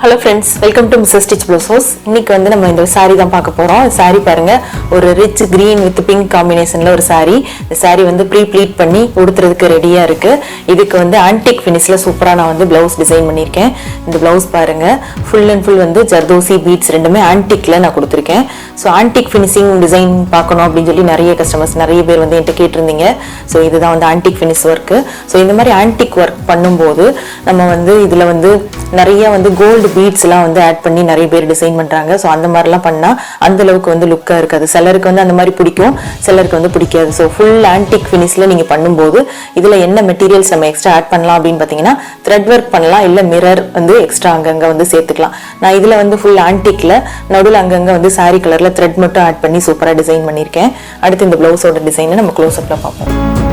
Hello friends, welcome to Mrs. Stitch Blouse House. இன்னைக்கு வந்து நம்ம இந்த saree தான் பார்க்க போறோம். saree பாருங்க, ஒரு rich green with pink combinationல ஒரு saree. இந்த saree வந்து pre-pleat பண்ணி உடுத்துறதுக்கு ரெடியா இருக்கு. இதுக்கு வந்து antique finishல சூப்பரா நான் வந்து blouse டிசைன் பண்ணிருக்கேன். இந்த blouse பாருங்க, full and full வந்து ஜர்தோசி beads ரெண்டுமே antiqueல நான் கொடுத்திருக்கேன். சோ antique finishing டிசைன் பார்க்கணும் அப்படினு சொல்லி நிறைய கஸ்டமர்ஸ் நிறைய பேர் வந்து என்கிட்ட கேட்டிருந்தீங்க. சோ இதுதான் வந்து antique finish work. சோ இந்த மாதிரி antique work பண்ணும்போது நம்ம வந்து இதுல வந்து நிறைய வந்து gold beads எல்லாம் வந்து ஆட் பண்ணி நிறைய பேர் டிசைன் பண்றாங்க. சோ அந்த மாதிரிலாம் பண்ணா அந்த அளவுக்கு வந்து லுக்கா இருக்காது. சிலருக்கு வந்து அந்த மாதிரி பிடிக்கும், சிலருக்கு வந்து பிடிக்காது. சோ ஃபுல் ஆன்டிக் ஃபினிஷ்ல நீங்க பண்ணும்போது இதுல என்ன மெட்டீரியல்ஸ் நம்ம எக்ஸ்ட்ரா ஆட் பண்ணலாம் அப்படின்னு பாத்தீங்கன்னா த்ரெட் ஒர்க் பண்ணலாம், இல்ல மிரர் வந்து எக்ஸ்ட்ரா அங்கங்க வந்து சேர்த்துக்கலாம். நான் இதுல வந்து ஃபுல் ஆன்டிக்ல நடுவுல அங்கங்க வந்து சாரி கலர்ல த்ரெட் மட்டும் ஆட் பண்ணி சூப்பரா டிசைன் பண்ணிருக்கேன். அடுத்து இந்த பிளவுஸோட டிசைனை நம்ம க்ளோஸ் அப்ல பார்ப்போம்.